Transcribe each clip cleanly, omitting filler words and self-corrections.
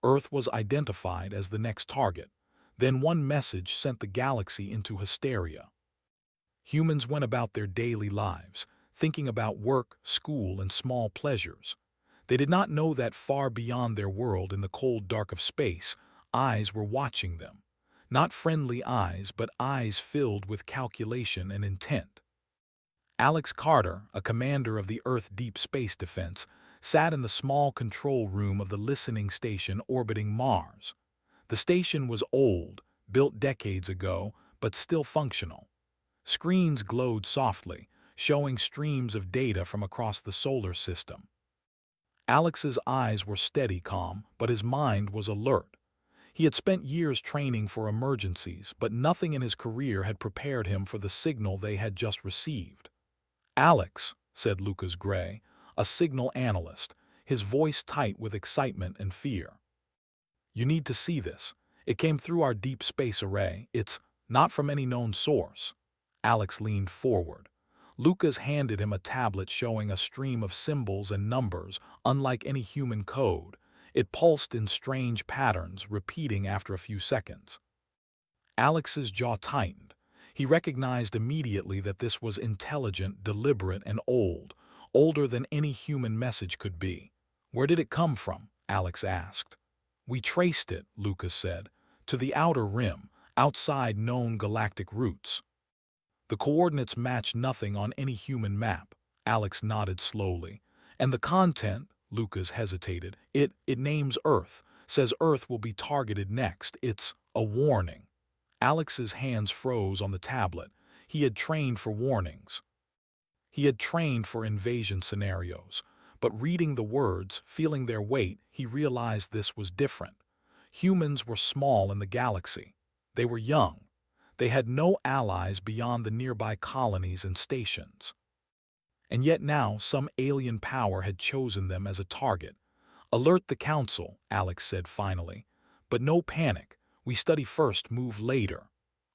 Earth was identified as the next target. Then one message sent the galaxy into hysteria. Humans went about their daily lives, thinking about work, school, and small pleasures. They did not know that far beyond their world in the cold dark of space, eyes were watching them. Not friendly eyes, but eyes filled with calculation and intent. Alex Carter, a commander of the Earth Deep Space Defense, sat in the small control room of the listening station orbiting Mars. The station was old, built decades ago, but still functional. Screens glowed softly, showing streams of data from across the solar system. Alex's eyes were steady calm, but his mind was alert. He had spent years training for emergencies, but nothing in his career had prepared him for the signal they had just received. "Alex," said Lucas Gray, a signal analyst, his voice tight with excitement and fear. "You need to see this. It came through our deep space array. It's not from any known source." Alex leaned forward. Lucas handed him a tablet showing a stream of symbols and numbers, unlike any human code. It pulsed in strange patterns, repeating after a few seconds. Alex's jaw tightened. He recognized immediately that this was intelligent, deliberate, and old, older than any human message could be. "Where did it come from?" Alex asked. "We traced it," Lucas said, "to the outer rim, outside known galactic routes." "The coordinates match nothing on any human map," Alex nodded slowly. "And the content," Lucas hesitated, it names Earth, says Earth will be targeted next. It's a warning." Alex's hands froze on the tablet. He had trained for warnings. He had trained for invasion scenarios. But reading the words, feeling their weight, he realized this was different. Humans were small in the galaxy. They were young. They had no allies beyond the nearby colonies and stations. And yet now some alien power had chosen them as a target. "Alert the Council," Alex said finally. "But no panic. We study first, move later."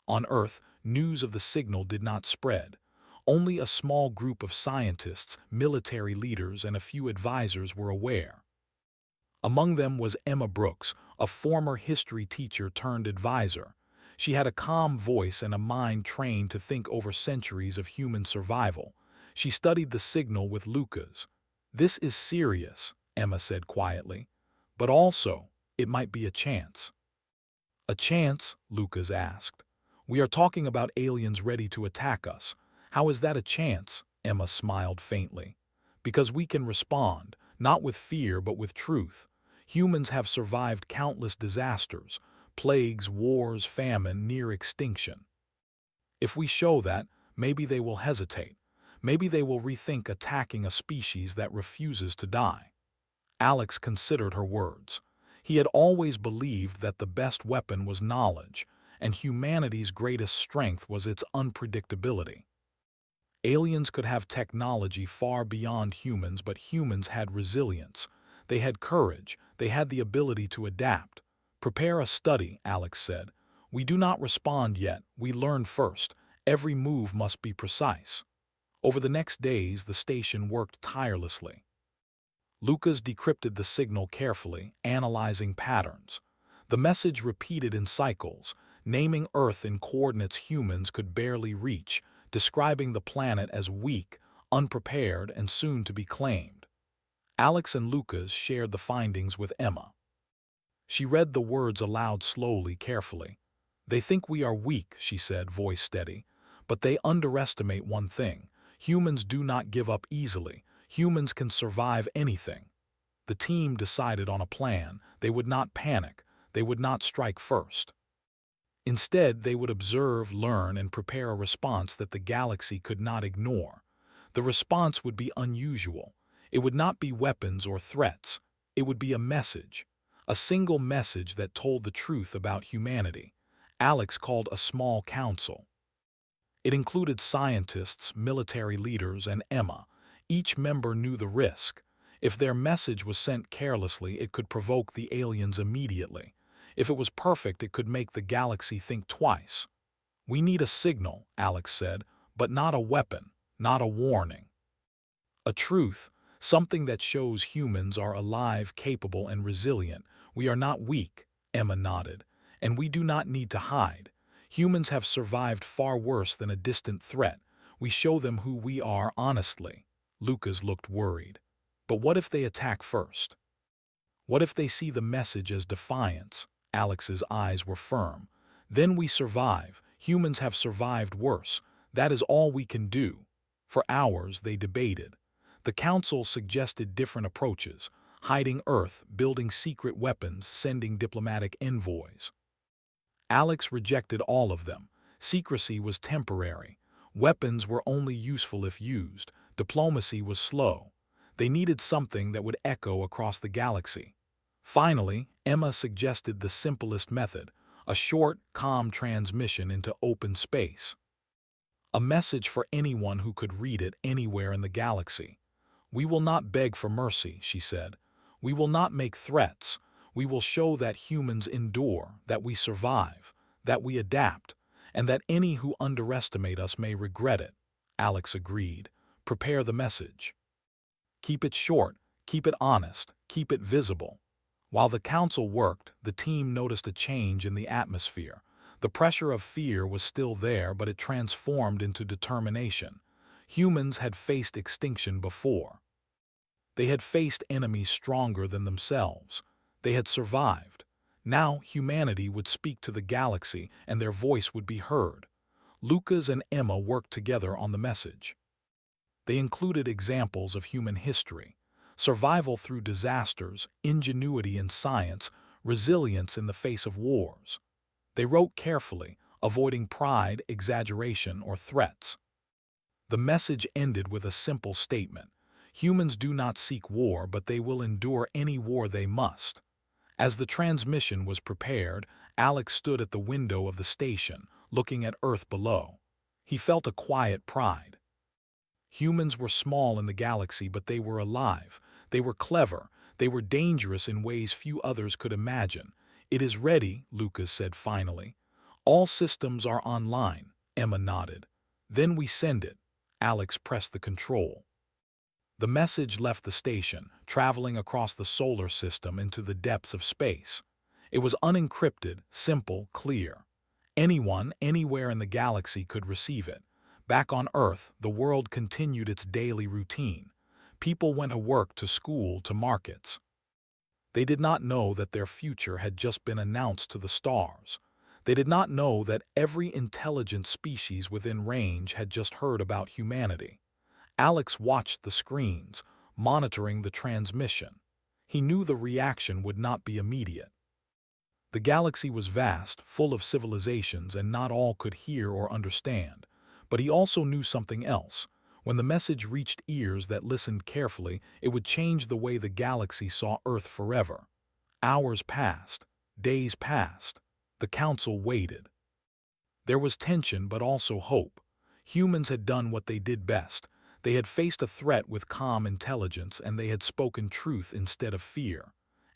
On Earth, news of the signal did not spread. Only a small group of scientists, military leaders, and a few advisors were aware. Among them was Emma Brooks, a former history teacher turned advisor. She had a calm voice and a mind trained to think over centuries of human survival. She studied the signal with Lucas. "This is serious," Emma said quietly. "But also, it might be a chance." "A chance?" Lucas asked. "We are talking about aliens ready to attack us. How is that a chance?" Emma smiled faintly. "Because we can respond, not with fear but with truth. Humans have survived countless disasters, plagues, wars, famine, near extinction. If we show that, maybe they will hesitate. Maybe they will rethink attacking a species that refuses to die." Alex considered her words. He had always believed that the best weapon was knowledge, and humanity's greatest strength was its unpredictability. Aliens could have technology far beyond humans, but humans had resilience. They had courage. They had the ability to adapt. "Prepare a study," Alex said. "We do not respond yet. We learn first. Every move must be precise." Over the next days, the station worked tirelessly. Lucas decrypted the signal carefully, analyzing patterns. The message repeated in cycles, naming Earth in coordinates humans could barely reach, describing the planet as weak, unprepared, and soon to be claimed. Alex and Lucas shared the findings with Emma. She read the words aloud slowly, carefully. "They think we are weak," she said, voice steady. "But they underestimate one thing. Humans do not give up easily. Humans can survive anything." The team decided on a plan. They would not panic. They would not strike first. Instead, they would observe, learn, and prepare a response that the galaxy could not ignore. The response would be unusual. It would not be weapons or threats. It would be a message. A single message that told the truth about humanity. Alex called a small council. It included scientists, military leaders, and Emma. Each member knew the risk. If their message was sent carelessly, it could provoke the aliens immediately. If it was perfect, it could make the galaxy think twice. "We need a signal," Alex said, "but not a weapon, not a warning. A truth, something that shows humans are alive, capable, and resilient. We are not weak, Emma nodded, and we do not need to hide. Humans have survived far worse than a distant threat. We show them who we are honestly. Lucas looked worried. But what if they attack first? What if they see the message as defiance? Alex's eyes were firm. Then we survive. Humans have survived worse. That is all we can do. For hours they debated. The council suggested different approaches: hiding Earth, building secret weapons, sending diplomatic envoys. Alex rejected all of them. Secrecy was temporary. Weapons were only useful if used. Diplomacy was slow. They needed something that would echo across the galaxy. Finally, Emma suggested the simplest method: a short, calm transmission into open space. A message for anyone who could read it anywhere in the galaxy. "We will not beg for mercy," she said. "We will not make threats. We will show that humans endure, that we survive, that we adapt, and that any who underestimate us may regret it." Alex agreed. "Prepare the message. Keep it short, keep it honest, keep it visible." While the council worked, the team noticed a change in the atmosphere. The pressure of fear was still there, but it transformed into determination. Humans had faced extinction before. They had faced enemies stronger than themselves. They had survived. Now humanity would speak to the galaxy, and their voice would be heard. Lucas and Emma worked together on the message. They included examples of human history: survival through disasters, ingenuity in science, resilience in the face of wars. They wrote carefully, avoiding pride, exaggeration, or threats. The message ended with a simple statement: humans do not seek war, but they will endure any war they must. As the transmission was prepared, Alex stood at the window of the station, looking at Earth below. He felt a quiet pride. Humans were small in the galaxy, but they were alive. They were clever. They were dangerous in ways few others could imagine. "It is ready," Lucas said finally. "All systems are online." Emma nodded. "Then we send it." Alex pressed the control. The message left the station, traveling across the solar system into the depths of space. It was unencrypted, simple, clear. Anyone, anywhere in the galaxy could receive it. Back on Earth, the world continued its daily routine. People went to work, to school, to markets. They did not know that their future had just been announced to the stars. They did not know that every intelligent species within range had just heard about humanity. Alex watched the screens, monitoring the transmission. He knew the reaction would not be immediate. The galaxy was vast, full of civilizations, and not all could hear or understand. But he also knew something else. When the message reached ears that listened carefully, it would change the way the galaxy saw Earth forever. Hours passed. Days passed. The council waited. There was tension, but also hope. Humans had done what they did best. They had faced a threat with calm intelligence, and they had spoken truth instead of fear.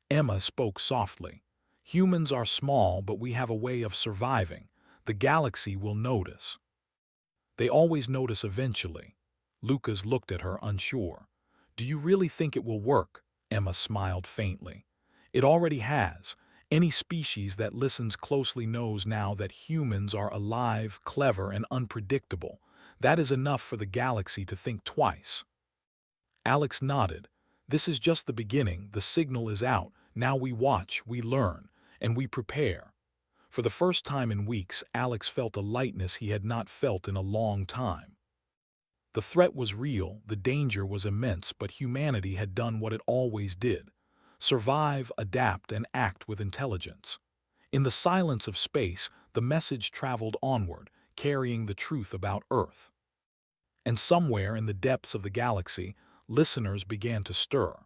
Emma spoke softly. "Humans are small, but we have a way of surviving. The galaxy will notice." "They always notice eventually." Lucas looked at her, unsure. "Do you really think it will work?" Emma smiled faintly. "It already has. Any species that listens closely knows now that humans are alive, clever, and unpredictable. That is enough for the galaxy to think twice." Alex nodded. "This is just the beginning. The signal is out. Now we watch, we learn, and we prepare." For the first time in weeks, Alex felt a lightness he had not felt in a long time. The threat was real, the danger was immense, but humanity had done what it always did: survive, adapt, and act with intelligence. In the silence of space, the message traveled onward, carrying the truth about Earth. And somewhere in the depths of the galaxy, listeners began to stir.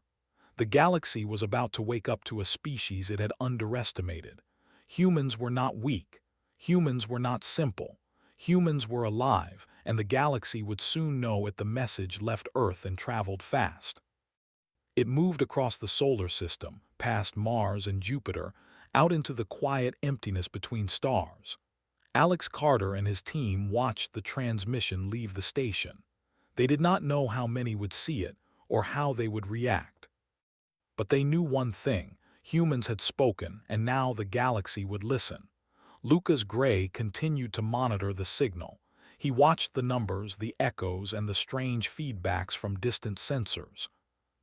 The galaxy was about to wake up to a species it had underestimated. Humans were not weak. Humans were not simple. Humans were alive, and the galaxy would soon know it. The message left Earth and traveled fast. It moved across the solar system, past Mars and Jupiter, out into the quiet emptiness between stars. Alex Carter and his team watched the transmission leave the station. They did not know how many would see it or how they would react. But they knew one thing: Humans had spoken, and now the galaxy would listen. Lucas Gray continued to monitor the signal. He watched the numbers, the echoes, and the strange feedbacks from distant sensors.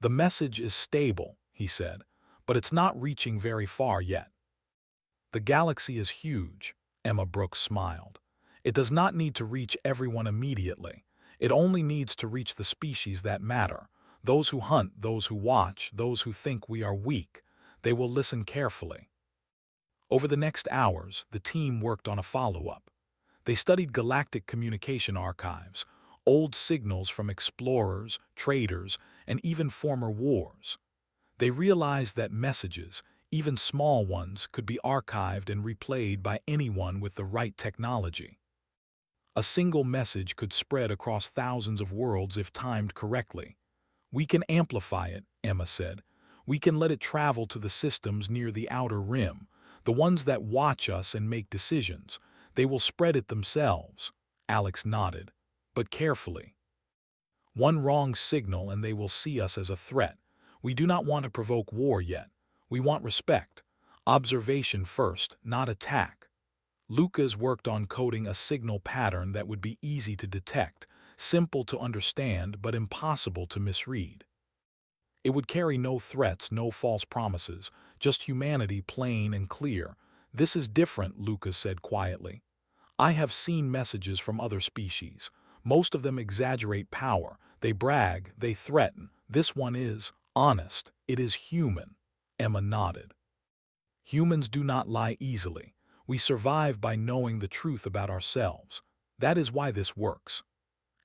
"The message is stable," he said, "but it's not reaching very far yet." "The galaxy is huge," Emma Brooks smiled. "It does not need to reach everyone immediately. It only needs to reach the species that matter. Those who hunt, those who watch, those who think we are weak. They will listen carefully." Over the next hours, the team worked on a follow-up. They studied galactic communication archives, old signals from explorers, traders, and even former wars. They realized that messages, even small ones, could be archived and replayed by anyone with the right technology. A single message could spread across thousands of worlds if timed correctly. "We can amplify it," Emma said. "We can let it travel to the systems near the outer rim, the ones that watch us and make decisions. They will spread it themselves." Alex nodded, "but carefully. One wrong signal and they will see us as a threat. We do not want to provoke war yet. We want respect. Observation first, not attack." Lucas worked on coding a signal pattern that would be easy to detect, simple to understand but impossible to misread. It would carry no threats, no false promises, just humanity plain and clear. "This is different," Lucas said quietly. "I have seen messages from other species. Most of them exaggerate power. They brag, they threaten. This one is honest. It is human." Emma nodded. "Humans do not lie easily. We survive by knowing the truth about ourselves. That is why this works."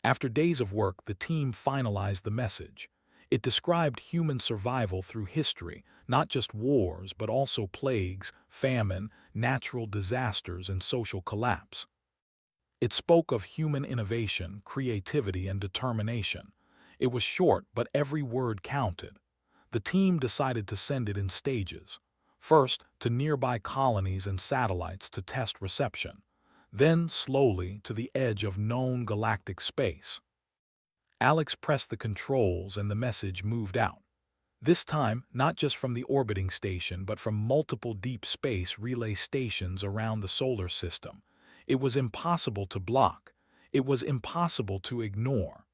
After days of work, the team finalized the message. It described human survival through history, not just wars, but also plagues, famine, natural disasters, and social collapse. It spoke of human innovation, creativity, and determination. It was short, but every word counted. The team decided to send it in stages. First, to nearby colonies and satellites to test reception. Then, slowly, to the edge of known galactic space. Alex pressed the controls and the message moved out. This time, not just from the orbiting station, but from multiple deep space relay stations around the solar system. It was impossible to block. It was impossible to ignore.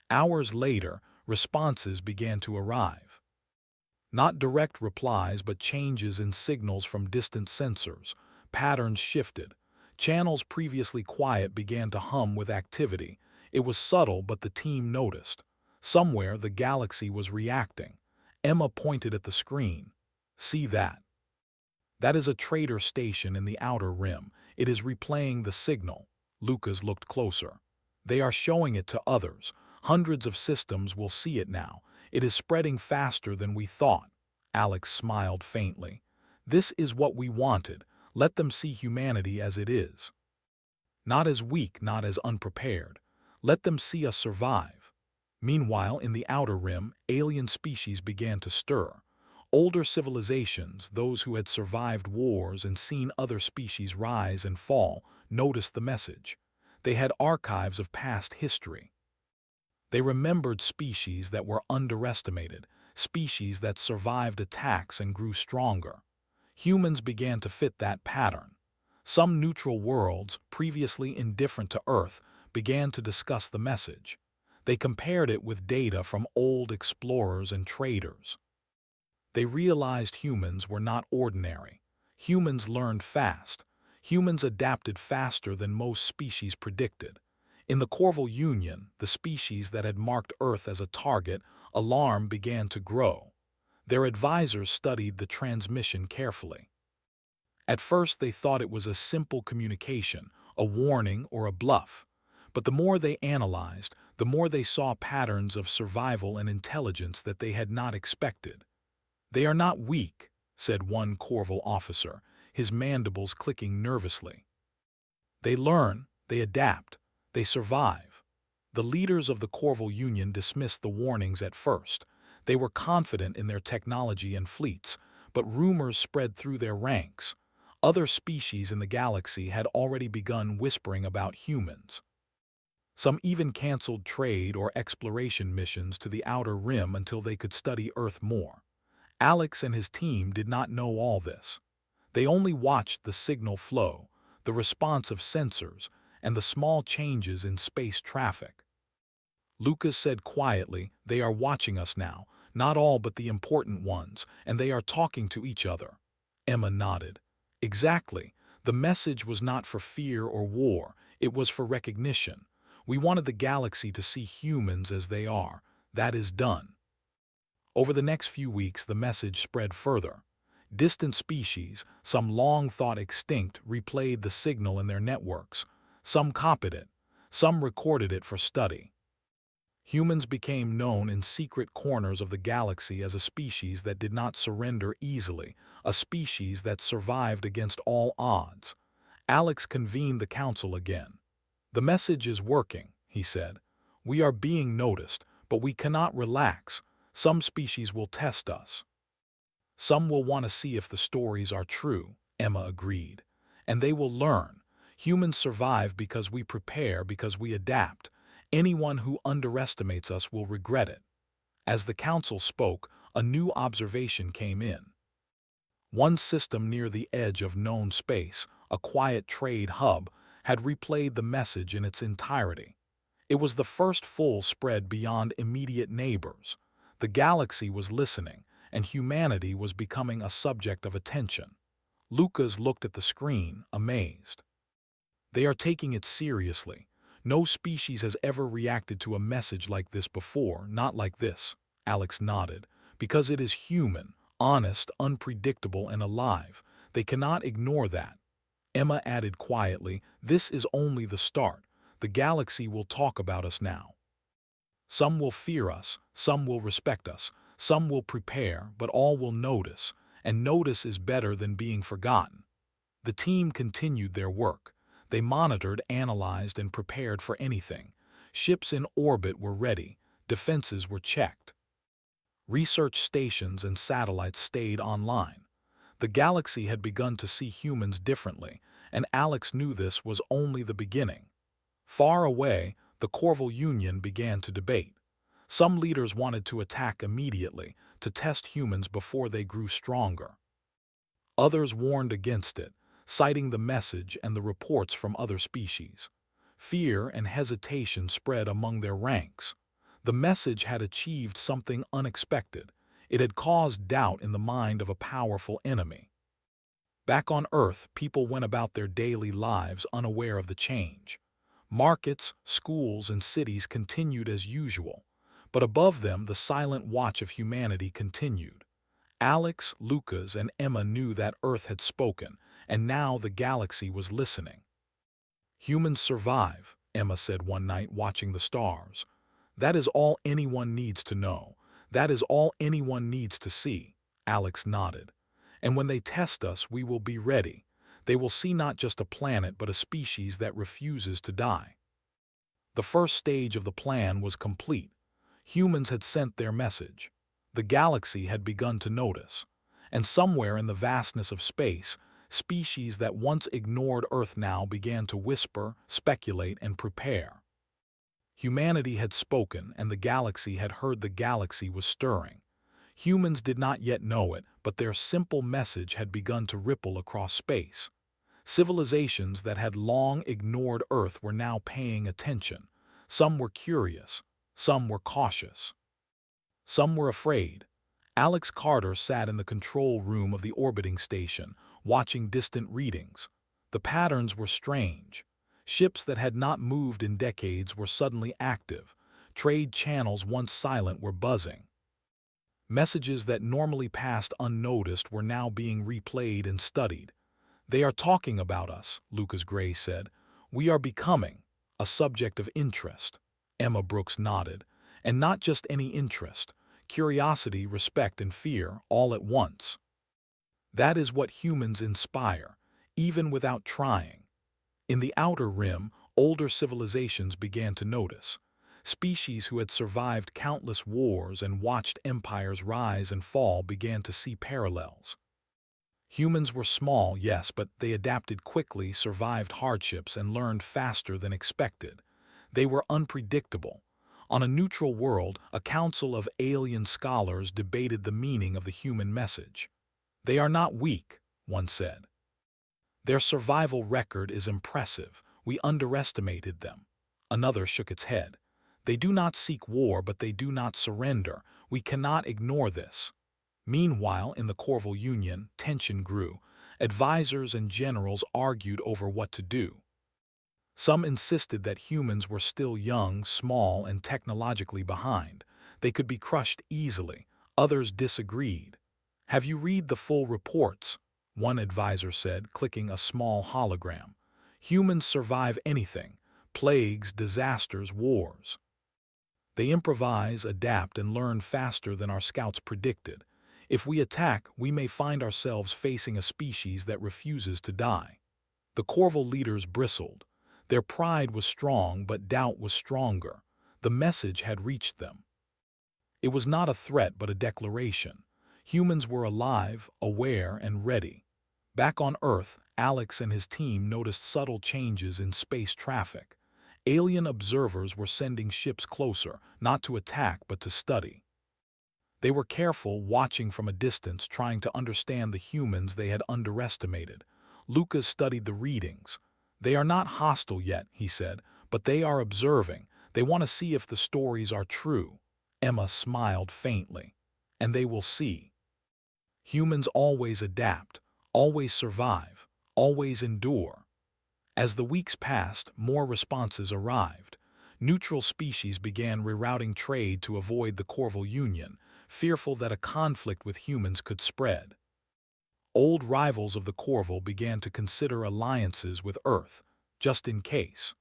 Hours later, responses began to arrive. Not direct replies, but changes in signals from distant sensors. Patterns shifted. Channels previously quiet began to hum with activity. It was subtle, but the team noticed. Somewhere the galaxy was reacting. Emma pointed at the screen. "See that? That is a trader station in the outer rim. It is replaying the signal." Lucas looked closer. "They are showing it to others. Hundreds of systems will see it now. It is spreading faster than we thought." Alex smiled faintly. "This is what we wanted. Let them see humanity as it is. Not as weak, not as unprepared. Let them see us survive." Meanwhile, in the outer rim, alien species began to stir. Older civilizations, those who had survived wars and seen other species rise and fall, noticed the message. They had archives of past history. They remembered species that were underestimated, species that survived attacks and grew stronger. Humans began to fit that pattern. Some neutral worlds, previously indifferent to Earth, began to discuss the message. They compared it with data from old explorers and traders. They realized humans were not ordinary. Humans learned fast. Humans adapted faster than most species predicted. In the Corval Union, the species that had marked Earth as a target, alarm began to grow. Their advisors studied the transmission carefully. At first they thought it was a simple communication, a warning or a bluff. But the more they analyzed, the more they saw patterns of survival and intelligence that they had not expected. "They are not weak," said one Corval officer, his mandibles clicking nervously. "They learn, they adapt, they survive." The leaders of the Corval Union dismissed the warnings at first. They were confident in their technology and fleets, but rumors spread through their ranks. Other species in the galaxy had already begun whispering about humans. Some even canceled trade or exploration missions to the outer rim until they could study Earth more. Alex and his team did not know all this. They only watched the signal flow, the response of sensors, and the small changes in space traffic. Lucas said quietly, "They are watching us now, not all but the important ones, and they are talking to each other." Emma nodded. Exactly. The message was not for fear or war, it was for recognition. We wanted the galaxy to see humans as they are. That is done. Over the next few weeks, the message spread further. Distant species, some long thought extinct, replayed the signal in their networks. Some copied it, some recorded it for study. Humans became known in secret corners of the galaxy as a species that did not surrender easily, a species that survived against all odds. Alex convened the council again. "The message is working," he said. "We are being noticed, but we cannot relax. Some species will test us. Some will want to see if the stories are true," Emma agreed. "And they will learn. Humans survive because we prepare, because we adapt. Anyone who underestimates us will regret it." As the council spoke, a new observation came in. One system near the edge of known space, a quiet trade hub, had replayed the message in its entirety. It was the first full spread beyond immediate neighbors. The galaxy was listening, and humanity was becoming a subject of attention. Lucas looked at the screen, amazed. "They are taking it seriously. No species has ever reacted to a message like this before, not like this." Alex nodded. "Because it is human, honest, unpredictable, and alive. They cannot ignore that." Emma added quietly, "This is only the start. The galaxy will talk about us now. Some will fear us, some will respect us, some will prepare, but all will notice, and notice is better than being forgotten." The team continued their work. They monitored, analyzed, and prepared for anything. Ships in orbit were ready, defenses were checked. Research stations and satellites stayed online. The galaxy had begun to see humans differently, and Alex knew this was only the beginning. Far away, the Corval Union began to debate. Some leaders wanted to attack immediately, to test humans before they grew stronger. Others warned against it, citing the message and the reports from other species. Fear and hesitation spread among their ranks. The message had achieved something unexpected. It had caused doubt in the mind of a powerful enemy. Back on Earth, people went about their daily lives unaware of the change. Markets, schools, and cities continued as usual, but above them the silent watch of humanity continued. Alex, Lucas, and Emma knew that Earth had spoken, and now the galaxy was listening. "Humans survive," Emma said one night watching the stars. "That is all anyone needs to know. That is all anyone needs to see." Alex nodded. "And when they test us, we will be ready. They will see not just a planet, but a species that refuses to die." The first stage of the plan was complete. Humans had sent their message. The galaxy had begun to notice. And somewhere in the vastness of space, species that once ignored Earth now began to whisper, speculate, and prepare. Humanity had spoken, and the galaxy had heard. The galaxy was stirring. Humans did not yet know it, but their simple message had begun to ripple across space. Civilizations that had long ignored Earth were now paying attention. Some were curious, some were cautious, some were afraid. Alex Carter sat in the control room of the orbiting station, watching distant readings. The patterns were strange. Ships that had not moved in decades were suddenly active. Trade channels once silent were buzzing. Messages that normally passed unnoticed were now being replayed and studied. "They are talking about us," Lucas Gray said. "We are becoming a subject of interest." Emma Brooks nodded. "And not just any interest. Curiosity, respect, and fear, all at once. That is what humans inspire, even without trying." In the outer rim, older civilizations began to notice. Species who had survived countless wars and watched empires rise and fall began to see parallels. Humans were small, yes, but they adapted quickly, survived hardships, and learned faster than expected. They were unpredictable. On a neutral world, a council of alien scholars debated the meaning of the human message. "They are not weak," one said. "Their survival record is impressive. We underestimated them." Another shook its head. "They do not seek war, but they do not surrender. We cannot ignore this." Meanwhile, in the Corval Union, tension grew. Advisors and generals argued over what to do. Some insisted that humans were still young, small, and technologically behind. They could be crushed easily. Others disagreed. "Have you read the full reports?" one advisor said, clicking a small hologram. "Humans survive anything: plagues, disasters, wars. They improvise, adapt, and learn faster than our scouts predicted. If we attack, we may find ourselves facing a species that refuses to die." The Corval leaders bristled. Their pride was strong, but doubt was stronger. The message had reached them. It was not a threat, but a declaration. Humans were alive, aware, and ready. Back on Earth, Alex and his team noticed subtle changes in space traffic. Alien observers were sending ships closer, not to attack, but to study. They were careful, watching from a distance, trying to understand the humans they had underestimated. Lucas studied the readings. "They are not hostile yet," he said, "but they are observing. They want to see if the stories are true." Emma smiled faintly. "And they will see. Humans always adapt, always survive, always endure." As the weeks passed, more responses arrived. Neutral species began rerouting trade to avoid the Corval Union, fearful that a conflict with humans could spread. Old rivals of the Corval began to consider alliances with Earth, just in case.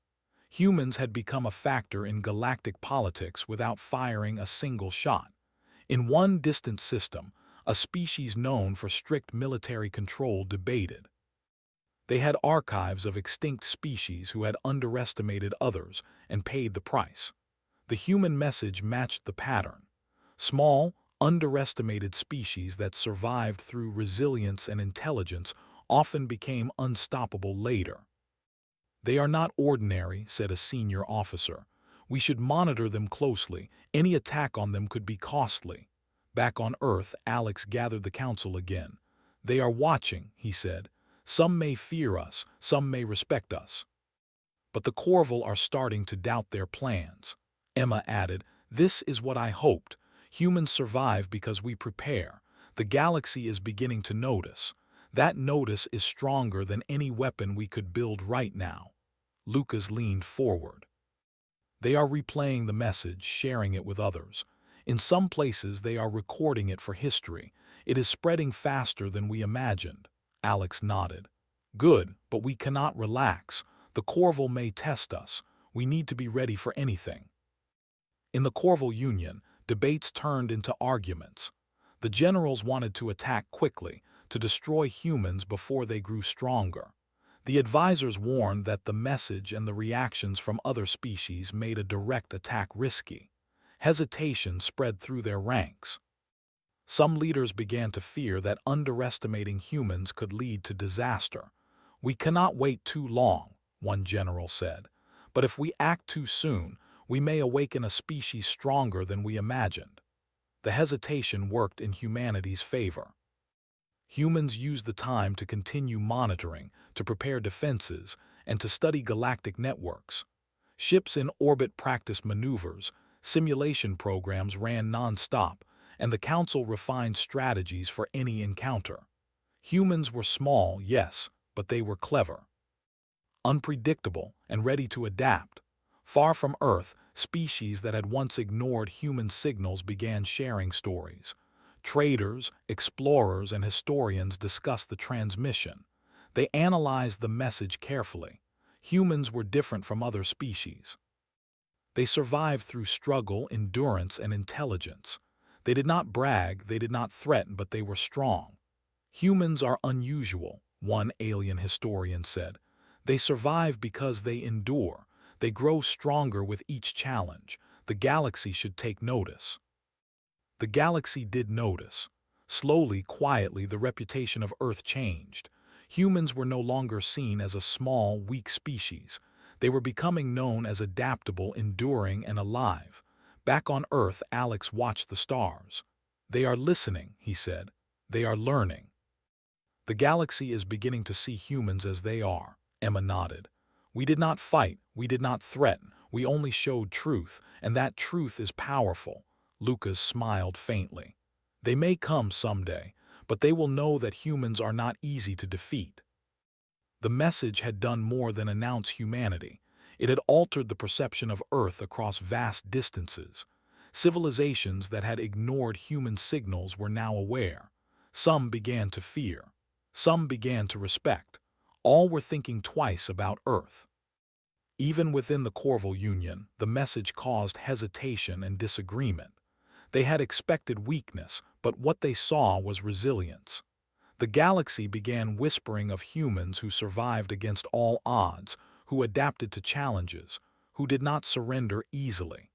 Humans had become a factor in galactic politics without firing a single shot. In one distant system, a species known for strict military control debated. They had archives of extinct species who had underestimated others and paid the price. The human message matched the pattern. Small, underestimated species that survived through resilience and intelligence often became unstoppable later. "They are not ordinary," said a senior officer. "We should monitor them closely. Any attack on them could be costly." Back on Earth, Alex gathered the council again. "They are watching," he said. "Some may fear us, some may respect us. But the Corval are starting to doubt their plans." Emma added, "This is what I hoped. Humans survive because we prepare. The galaxy is beginning to notice. That notice is stronger than any weapon we could build right now." Lucas leaned forward. "They are replaying the message, sharing it with others. In some places they are recording it for history. It is spreading faster than we imagined." Alex nodded. "Good, but we cannot relax. The Corval may test us. We need to be ready for anything." In the Corval Union, debates turned into arguments. The generals wanted to attack quickly, to destroy humans before they grew stronger. The advisors warned that the message and the reactions from other species made a direct attack risky. Hesitation spread through their ranks. Some leaders began to fear that underestimating humans could lead to disaster. "We cannot wait too long," one general said. "But if we act too soon, we may awaken a species stronger than we imagined." The hesitation worked in humanity's favor. Humans used the time to continue monitoring, to prepare defenses, and to study galactic networks. Ships in orbit practiced maneuvers, simulation programs ran non-stop, and the Council refined strategies for any encounter. Humans were small, yes, but they were clever, unpredictable, and ready to adapt. Far from Earth, species that had once ignored human signals began sharing stories. Traders, explorers, and historians discussed the transmission. They analyzed the message carefully. Humans were different from other species. They survived through struggle, endurance, and intelligence. They did not brag, they did not threaten, but they were strong. "Humans are unusual," one alien historian said. "They survive because they endure. They grow stronger with each challenge. The galaxy should take notice." The galaxy did notice. Slowly, quietly, the reputation of Earth changed. Humans were no longer seen as a small, weak species. They were becoming known as adaptable, enduring, and alive. Back on Earth, Alex watched the stars. "They are listening," he said. "They are learning." "The galaxy is beginning to see humans as they are," Emma nodded. "We did not fight, we did not threaten, we only showed truth, and that truth is powerful." Lucas smiled faintly. "They may come someday, but they will know that humans are not easy to defeat." The message had done more than announce humanity. It had altered the perception of Earth across vast distances. Civilizations that had ignored human signals were now aware. Some began to fear. Some began to respect. All were thinking twice about Earth. Even within the Corval Union, the message caused hesitation and disagreement. They had expected weakness, but what they saw was resilience. The galaxy began whispering of humans who survived against all odds, who adapted to challenges, who did not surrender easily.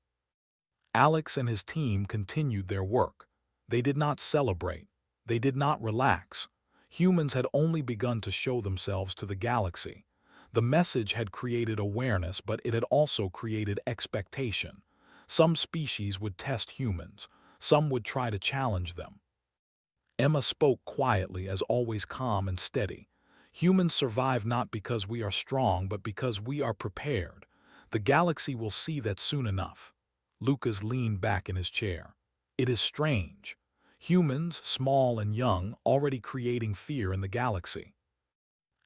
Alex and his team continued their work. They did not celebrate. They did not relax. Humans had only begun to show themselves to the galaxy. The message had created awareness, but it had also created expectation. Some species would test humans. Some would try to challenge them. Emma spoke quietly, as always calm and steady. "Humans survive not because we are strong, but because we are prepared. The galaxy will see that soon enough." Lucas leaned back in his chair. "It is strange. Humans, small and young, already creating fear in the galaxy."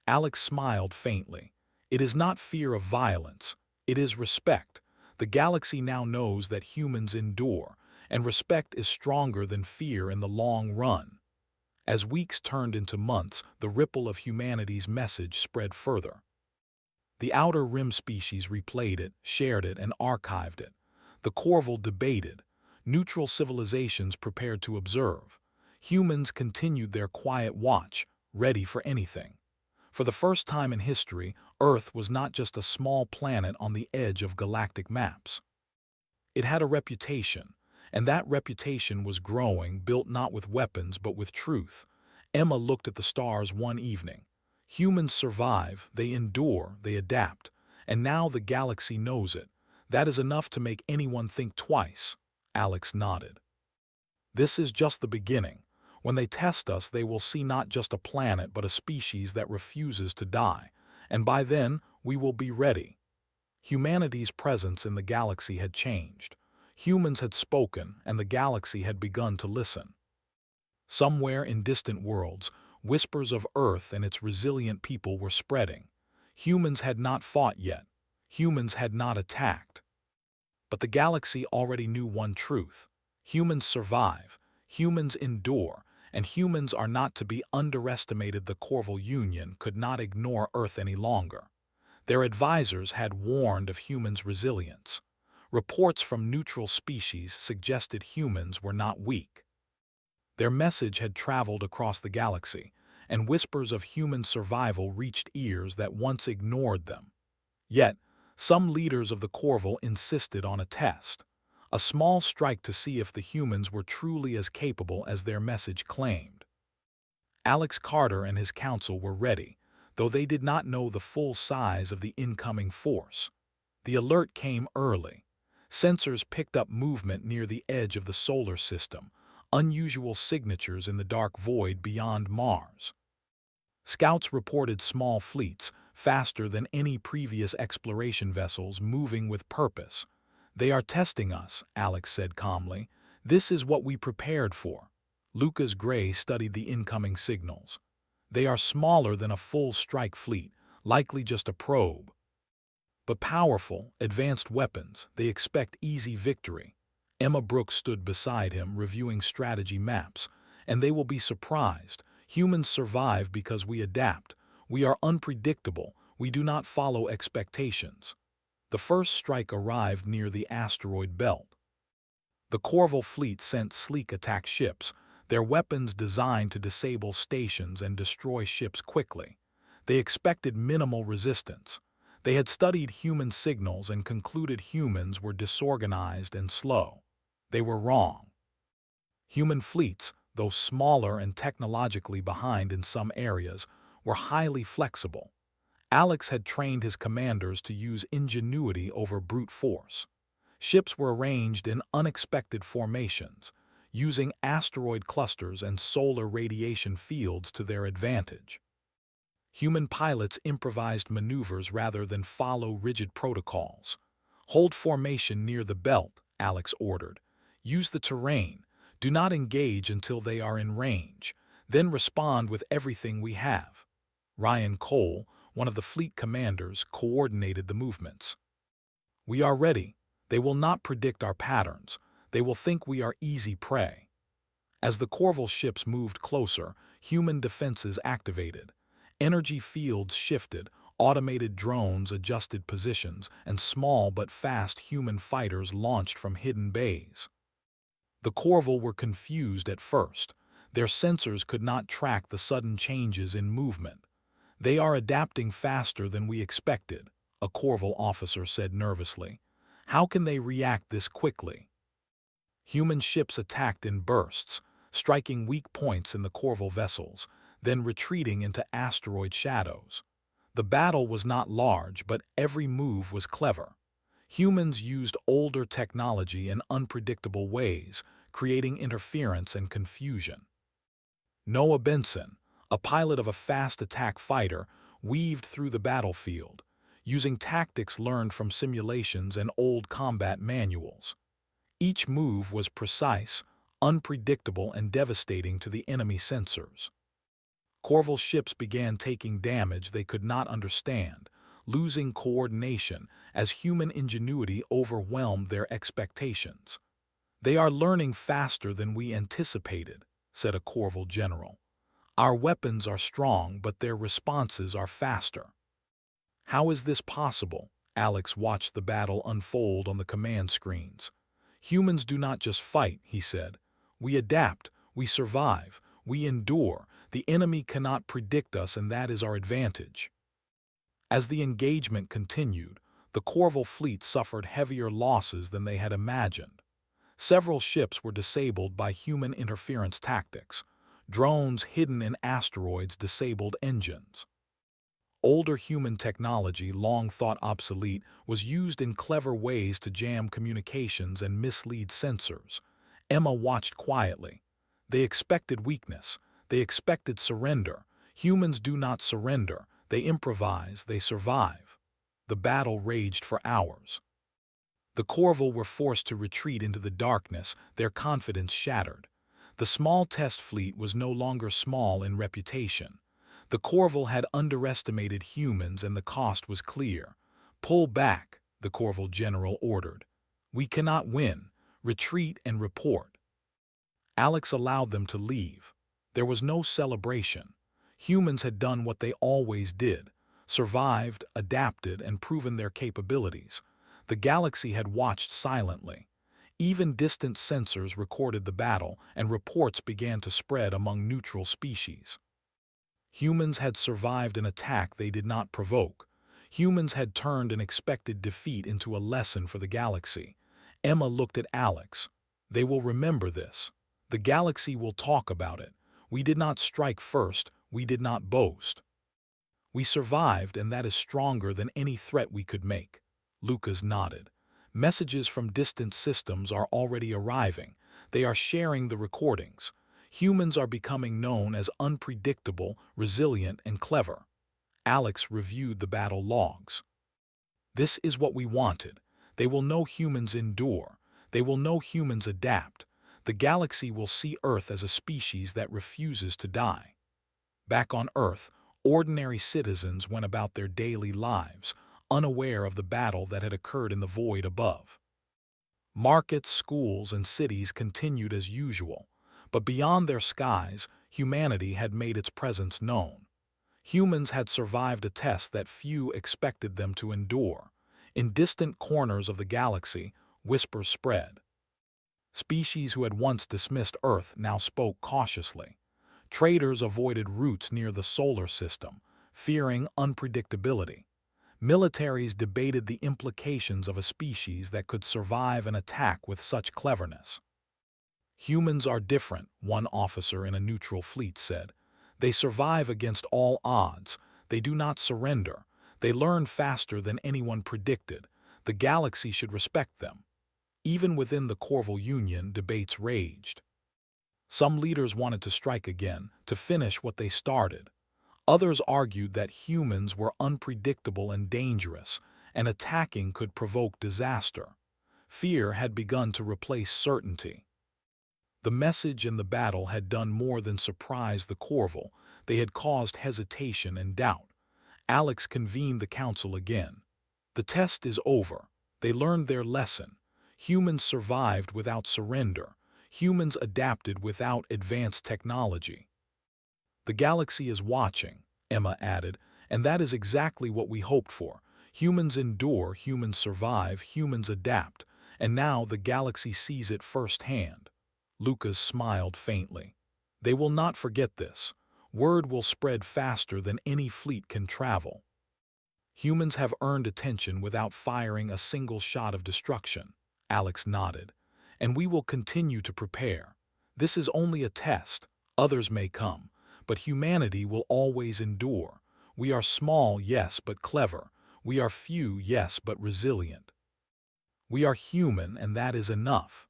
Alex smiled faintly. "It is not fear of violence. It is respect. The galaxy now knows that humans endure, and respect is stronger than fear in the long run." As weeks turned into months, the ripple of humanity's message spread further. The Outer Rim species replayed it, shared it, and archived it. The Corval debated. Neutral civilizations prepared to observe. Humans continued their quiet watch, ready for anything. For the first time in history, Earth was not just a small planet on the edge of galactic maps. It had a reputation, and that reputation was growing, built not with weapons but with truth. Emma looked at the stars one evening. Humans survive, they endure, they adapt, and now the galaxy knows it. That is enough to make anyone think twice. Alex nodded. "This is just the beginning. When they test us, they will see not just a planet but a species that refuses to die, and by then we will be ready." Humanity's presence in the galaxy had changed. Humans had spoken, and the galaxy had begun to listen. Somewhere in distant worlds, whispers of Earth and its resilient people were spreading. Humans had not fought yet. Humans had not attacked. But the galaxy already knew one truth. Humans survive, humans endure, and humans are not to be underestimated. The Corval Union could not ignore Earth any longer. Their advisors had warned of humans' resilience. Reports from neutral species suggested humans were not weak. Their message had traveled across the galaxy, and whispers of human survival reached ears that once ignored them. Yet, some leaders of the Corval insisted on a test, a small strike to see if the humans were truly as capable as their message claimed. Alex Carter and his council were ready, though they did not know the full size of the incoming force. The alert came early. Sensors picked up movement near the edge of the solar system, unusual signatures in the dark void beyond Mars. Scouts reported small fleets, faster than any previous exploration vessels, moving with purpose. "They are testing us," Alex said calmly. "This is what we prepared for." Lucas Gray studied the incoming signals. "They are smaller than a full strike fleet, likely just a probe. But powerful, advanced weapons, they expect easy victory." Emma Brooks stood beside him, reviewing strategy maps. "And they will be surprised. Humans survive because we adapt. We are unpredictable. We do not follow expectations." The first strike arrived near the asteroid belt. The Corval fleet sent sleek attack ships, their weapons designed to disable stations and destroy ships quickly. They expected minimal resistance. They had studied human signals and concluded humans were disorganized and slow. They were wrong. Human fleets, though smaller and technologically behind in some areas, were highly flexible. Alex had trained his commanders to use ingenuity over brute force. Ships were arranged in unexpected formations, using asteroid clusters and solar radiation fields to their advantage. Human pilots improvised maneuvers rather than follow rigid protocols. Hold formation near the belt, Alex ordered. Use the terrain. Do not engage until they are in range. Then respond with everything we have. Ryan Cole, one of the fleet commanders, coordinated the movements. We are ready. They will not predict our patterns. They will think we are easy prey. As the Corval ships moved closer, human defenses activated. Energy fields shifted, automated drones adjusted positions, and small but fast human fighters launched from hidden bays. The Corval were confused at first. Their sensors could not track the sudden changes in movement. They are adapting faster than we expected, a Corval officer said nervously. How can they react this quickly? Human ships attacked in bursts, striking weak points in the Corval vessels, then retreating into asteroid shadows. The battle was not large, but every move was clever. Humans used older technology in unpredictable ways, creating interference and confusion. Noah Benson, a pilot of a fast attack fighter, weaved through the battlefield, using tactics learned from simulations and old combat manuals. Each move was precise, unpredictable, and devastating to the enemy sensors. Corval ships began taking damage they could not understand, losing coordination as human ingenuity overwhelmed their expectations. They are learning faster than we anticipated, said a Corval general. Our weapons are strong, but their responses are faster. How is this possible? Alex watched the battle unfold on the command screens. Humans do not just fight, he said. We adapt, we survive, we endure. The enemy cannot predict us, and that is our advantage. As the engagement continued, the Corval fleet suffered heavier losses than they had imagined. Several ships were disabled by human interference tactics. Drones hidden in asteroids disabled engines. Older human technology, long thought obsolete, was used in clever ways to jam communications and mislead sensors. Emma watched quietly. They expected weakness. They expected surrender. Humans do not surrender. They improvise. They survive. The battle raged for hours. The Corval were forced to retreat into the darkness, their confidence shattered. The small test fleet was no longer small in reputation. The Corval had underestimated humans, and the cost was clear. Pull back, the Corval general ordered. We cannot win. Retreat and report. Alex allowed them to leave. There was no celebration. Humans had done what they always did, survived, adapted, and proven their capabilities. The galaxy had watched silently. Even distant sensors recorded the battle, and reports began to spread among neutral species. Humans had survived an attack they did not provoke. Humans had turned an expected defeat into a lesson for the galaxy. Emma looked at Alex. They will remember this. The galaxy will talk about it. We did not strike first. We did not boast. We survived, and that is stronger than any threat we could make. Lucas nodded. Messages from distant systems are already arriving. They are sharing the recordings. Humans are becoming known as unpredictable, resilient, and clever. Alex reviewed the battle logs. This is what we wanted. They will know humans endure. They will know humans adapt. The galaxy will see Earth as a species that refuses to die. Back on Earth, ordinary citizens went about their daily lives, unaware of the battle that had occurred in the void above. Markets, schools, and cities continued as usual, but beyond their skies, humanity had made its presence known. Humans had survived a test that few expected them to endure. In distant corners of the galaxy, whispers spread. Species who had once dismissed Earth now spoke cautiously. Traders avoided routes near the solar system, fearing unpredictability. Militaries debated the implications of a species that could survive an attack with such cleverness. Humans are different, one officer in a neutral fleet said. They survive against all odds. They do not surrender. They learn faster than anyone predicted. The galaxy should respect them. Even within the Corval Union, debates raged. Some leaders wanted to strike again, to finish what they started. Others argued that humans were unpredictable and dangerous, and attacking could provoke disaster. Fear had begun to replace certainty. The message and the battle had done more than surprise the Corval. They had caused hesitation and doubt. Alex convened the council again. The test is over. They learned their lesson. Humans survived without surrender. Humans adapted without advanced technology. The galaxy is watching, Emma added, and that is exactly what we hoped for. Humans endure, humans survive, humans adapt, and now the galaxy sees it firsthand. Lucas smiled faintly. They will not forget this. Word will spread faster than any fleet can travel. Humans have earned attention without firing a single shot of destruction, Alex nodded, and we will continue to prepare. This is only a test. Others may come, but humanity will always endure. We are small, yes, but clever. We are few, yes, but resilient. We are human, and that is enough.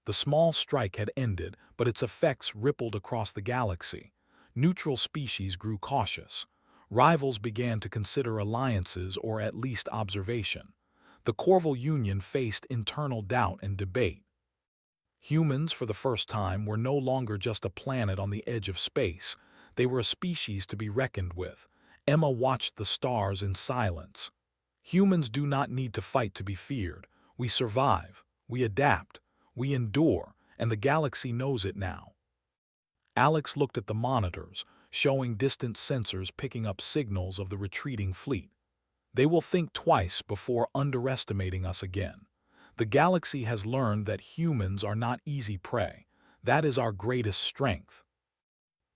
The small strike had ended, but its effects rippled across the galaxy. Neutral species grew cautious. Rivals began to consider alliances or at least observation. The Corval Union faced internal doubt and debate. Humans, for the first time, were no longer just a planet on the edge of space. They were a species to be reckoned with. Emma watched the stars in silence. Humans do not need to fight to be feared. We survive, we adapt, we endure, and the galaxy knows it now. Alex looked at the monitors, showing distant sensors picking up signals of the retreating fleet. They will think twice before underestimating us again. The galaxy has learned that humans are not easy prey. That is our greatest strength.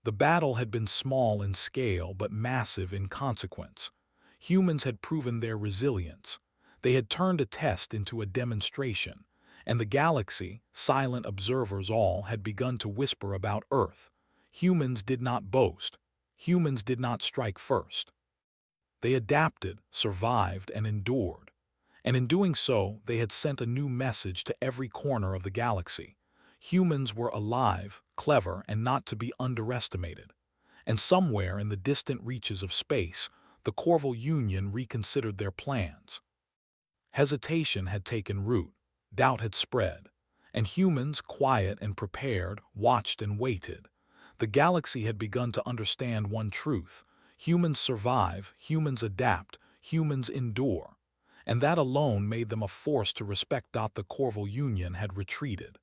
The battle had been small in scale but massive in consequence. Humans had proven their resilience. They had turned a test into a demonstration, and the galaxy, silent observers all, had begun to whisper about Earth. Humans did not boast. Humans did not strike first. They adapted, survived, and endured. And in doing so, they had sent a new message to every corner of the galaxy. Humans were alive, clever, and not to be underestimated. And somewhere in the distant reaches of space, the Corval Union reconsidered their plans. Hesitation had taken root, doubt had spread, and humans, quiet and prepared, watched and waited. The galaxy had begun to understand one truth: humans survive, humans adapt, humans endure. And that alone made them a force to respect. The Corval Union had retreated.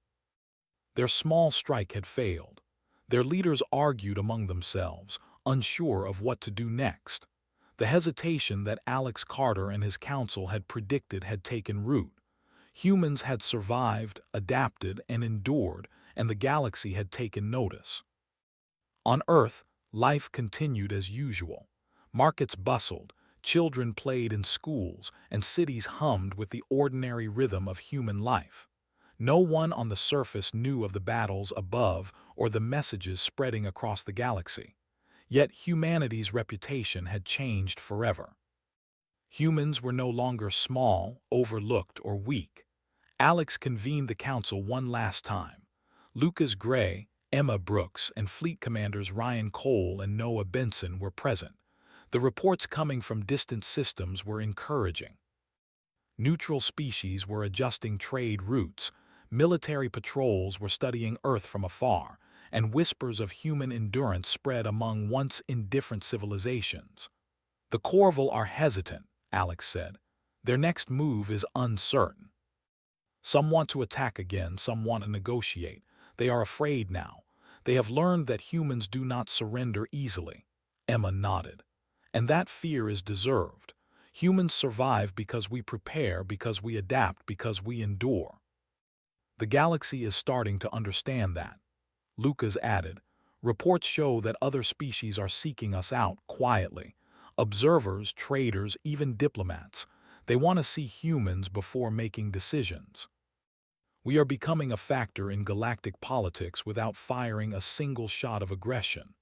Their small strike had failed. Their leaders argued among themselves, unsure of what to do next. The hesitation that Alex Carter and his council had predicted had taken root. Humans had survived, adapted, and endured, and the galaxy had taken notice. On Earth, life continued as usual. Markets bustled, children played in schools, and cities hummed with the ordinary rhythm of human life. No one on the surface knew of the battles above or the messages spreading across the galaxy. Yet humanity's reputation had changed forever. Humans were no longer small, overlooked, or weak. Alex convened the council one last time. Lucas Gray, Emma Brooks, and fleet commanders Ryan Cole and Noah Benson were present. The reports coming from distant systems were encouraging. Neutral species were adjusting trade routes, military patrols were studying Earth from afar, and whispers of human endurance spread among once indifferent civilizations. The Corval are hesitant, Alex said. Their next move is uncertain. Some want to attack again, some want to negotiate. They are afraid now. They have learned that humans do not surrender easily. Emma nodded. And that fear is deserved. Humans survive because we prepare, because we adapt, because we endure. The galaxy is starting to understand that. Lucas added, reports show that other species are seeking us out quietly. Observers, traders, even diplomats. They want to see humans before making decisions. We are becoming a factor in galactic politics without firing a single shot of aggression.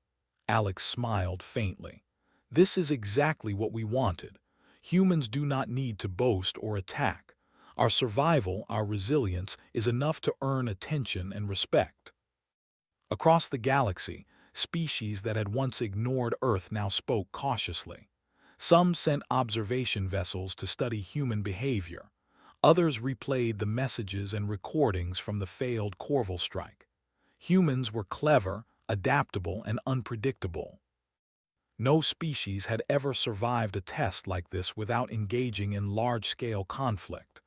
Alex smiled faintly. This is exactly what we wanted. Humans do not need to boast or attack. Our survival, our resilience, is enough to earn attention and respect. Across the galaxy, species that had once ignored Earth now spoke cautiously. Some sent observation vessels to study human behavior. Others replayed the messages and recordings from the failed Corval strike. Humans were clever, adaptable, and unpredictable. No species had ever survived a test like this without engaging in large-scale conflict.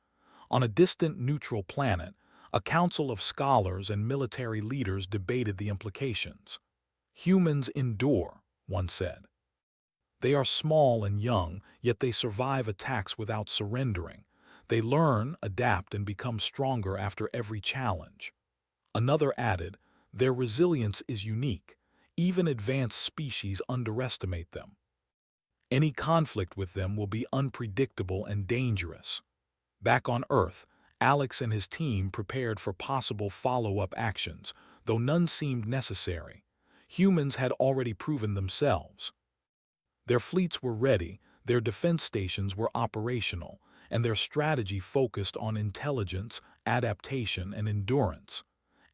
On a distant neutral planet, a council of scholars and military leaders debated the implications. Humans endure, one said. They are small and young, yet they survive attacks without surrendering. They learn, adapt, and become stronger after every challenge. Another added, their resilience is unique. Even advanced species underestimate them. Any conflict with them will be unpredictable and dangerous. Back on Earth, Alex and his team prepared for possible follow-up actions, though none seemed necessary. Humans had already proven themselves. Their fleets were ready, their defense stations were operational, and their strategy focused on intelligence, adaptation, and endurance.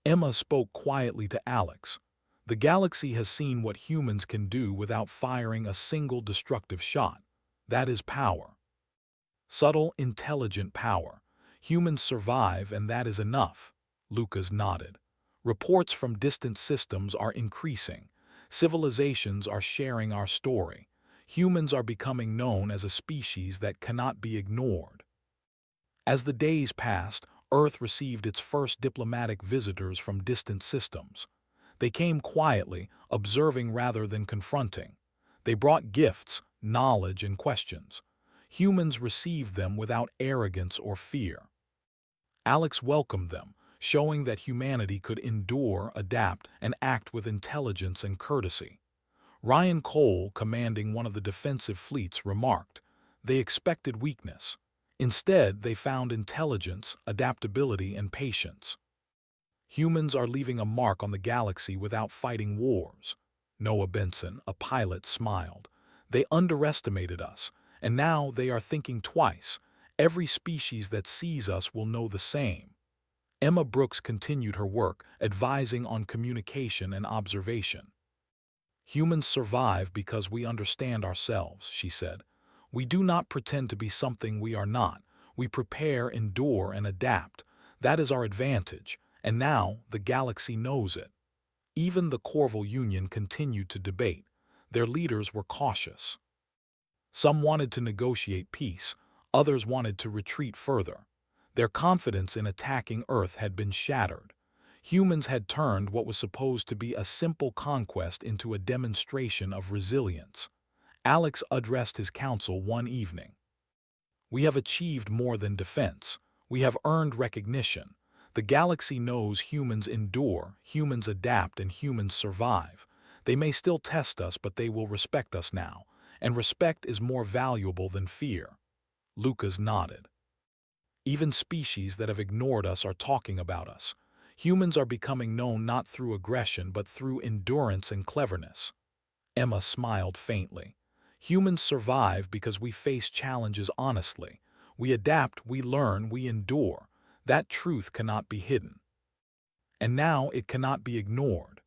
Emma spoke quietly to Alex. The galaxy has seen what humans can do without firing a single destructive shot. That is power. Subtle, intelligent power. Humans survive, and that is enough. Lucas nodded. Reports from distant systems are increasing. Civilizations are sharing our story. Humans are becoming known as a species that cannot be ignored. As the days passed, Earth received its first diplomatic visitors from distant systems. They came quietly, observing rather than confronting. They brought gifts, knowledge, and questions. Humans received them without arrogance or fear. Alex welcomed them, showing that humanity could endure, adapt, and act with intelligence and courtesy. Ryan Cole, commanding one of the defensive fleets, remarked, "They expected weakness. Instead, they found intelligence, adaptability, and patience." Humans are leaving a mark on the galaxy without fighting wars. Noah Benson, a pilot, smiled. They underestimated us, and now they are thinking twice. Every species that sees us will know the same. Emma Brooks continued her work, advising on communication and observation. Humans survive because we understand ourselves, she said. We do not pretend to be something we are not. We prepare, endure, and adapt. That is our advantage, and now the galaxy knows it. Even the Corval Union continued to debate. Their leaders were cautious. Some wanted to negotiate peace, others wanted to retreat further. Their confidence in attacking Earth had been shattered. Humans had turned what was supposed to be a simple conquest into a demonstration of resilience. Alex addressed his council one evening. "We have achieved more than defense. We have earned recognition. The galaxy knows humans endure, humans adapt, and humans survive. They may still test us, but they will respect us now, and respect is more valuable than fear." Lucas nodded. "Even species that have ignored us are talking about us. Humans are becoming known not through aggression but through endurance and cleverness." Emma smiled faintly. "Humans survive because we face challenges honestly. We adapt, we learn, we endure. That truth cannot be hidden. And now it cannot be ignored."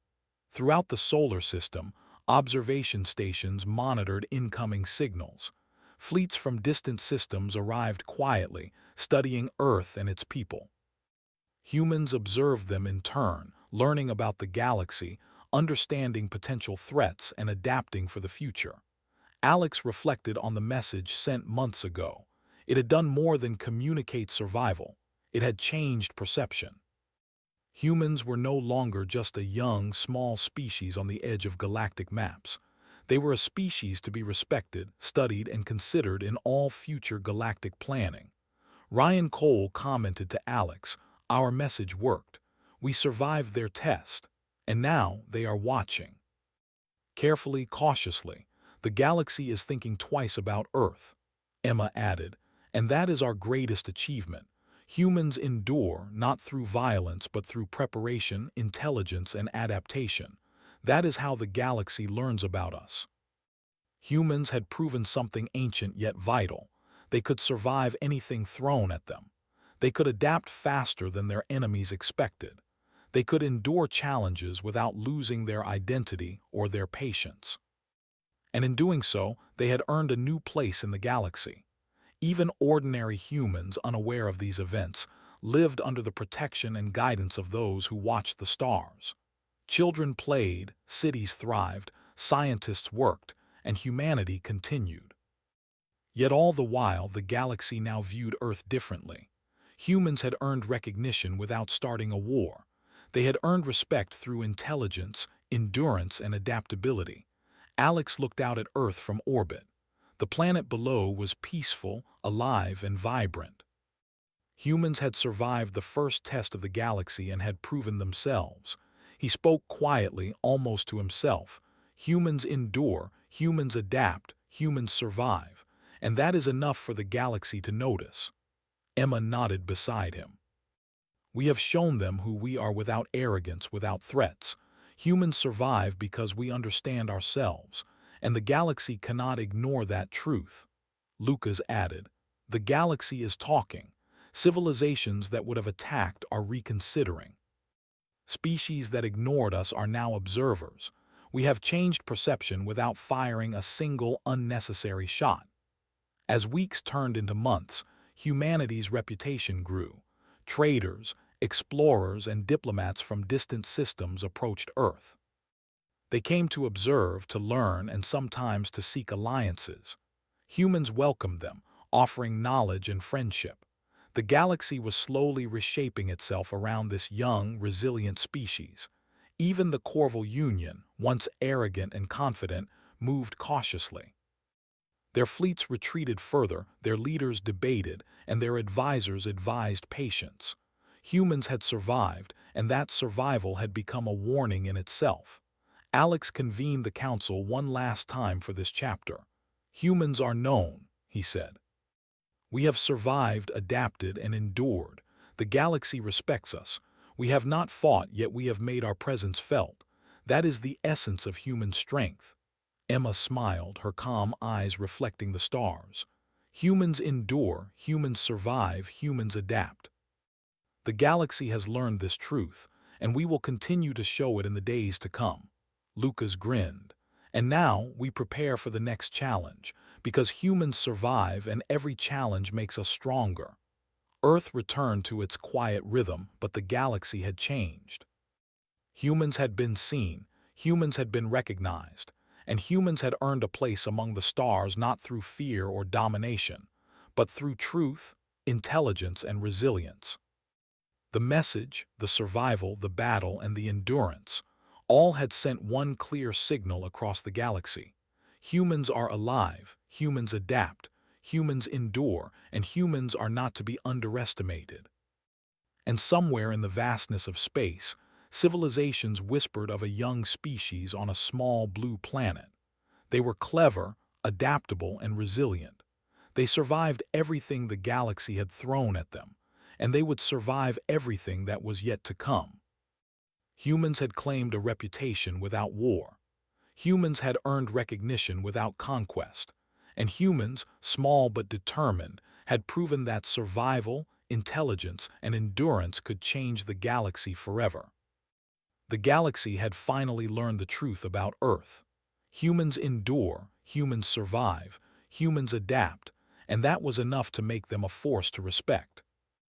Throughout the solar system, observation stations monitored incoming signals. Fleets from distant systems arrived quietly, studying Earth and its people. Humans observed them in turn, learning about the galaxy, understanding potential threats, and adapting for the future. Alex reflected on the message sent months ago. It had done more than communicate survival. It had changed perception. Humans were no longer just a young, small species on the edge of galactic maps. They were a species to be respected, studied, and considered in all future galactic planning. Ryan Cole commented to Alex, "Our message worked. We survived their test, and now they are watching." Carefully, cautiously, the galaxy is thinking twice about Earth. Emma added, "And that is our greatest achievement. Humans endure not through violence but through preparation, intelligence, and adaptation. That is how the galaxy learns about us." Humans had proven something ancient yet vital. They could survive anything thrown at them. They could adapt faster than their enemies expected. They could endure challenges without losing their identity or their patience. And in doing so, they had earned a new place in the galaxy. Even ordinary humans, unaware of these events, lived under the protection and guidance of those who watched the stars. Children played, cities thrived, scientists worked, and humanity continued. Yet all the while, the galaxy now viewed Earth differently. Humans had earned recognition without starting a war. They had earned respect through intelligence, endurance, and adaptability. Alex looked out at Earth from orbit. The planet below was peaceful, alive, and vibrant. Humans had survived the first test of the galaxy and had proven themselves. He spoke quietly, almost to himself. Humans endure, humans adapt, humans survive. And that is enough for the galaxy to notice. Emma nodded beside him. We have shown them who we are without arrogance, without threats. Humans survive because we understand ourselves, and the galaxy cannot ignore that truth. Lucas added, the galaxy is talking. Civilizations that would have attacked are reconsidering. Species that ignored us are now observers. We have changed perception without firing a single unnecessary shot. As weeks turned into months, humanity's reputation grew. Traders, explorers, and diplomats from distant systems approached Earth. They came to observe, to learn, and sometimes to seek alliances. Humans welcomed them, offering knowledge and friendship. The galaxy was slowly reshaping itself around this young, resilient species. Even the Corval Union, once arrogant and confident, moved cautiously. Their fleets retreated further, their leaders debated, and their advisors advised patience. Humans had survived, and that survival had become a warning in itself. Alex convened the council one last time for this chapter. Humans are known, he said. We have survived, adapted, and endured. The galaxy respects us. We have not fought, yet we have made our presence felt. That is the essence of human strength. Emma smiled, her calm eyes reflecting the stars. Humans endure, humans survive, humans adapt. The galaxy has learned this truth, and we will continue to show it in the days to come. Lucas grinned. And now we prepare for the next challenge, because humans survive and every challenge makes us stronger. Earth returned to its quiet rhythm, but the galaxy had changed. Humans had been seen, humans had been recognized, and humans had earned a place among the stars not through fear or domination, but through truth, intelligence, and resilience. The message, the survival, the battle, and the endurance, all had sent one clear signal across the galaxy. Humans are alive, humans adapt, humans endure, and humans are not to be underestimated. And somewhere in the vastness of space, civilizations whispered of a young species on a small blue planet. They were clever, adaptable, and resilient. They survived everything the galaxy had thrown at them, and they would survive everything that was yet to come. Humans had claimed a reputation without war. Humans had earned recognition without conquest. And humans, small but determined, had proven that survival, intelligence, and endurance could change the galaxy forever. The galaxy had finally learned the truth about Earth. Humans endure, humans survive, humans adapt, and that was enough to make them a force to respect.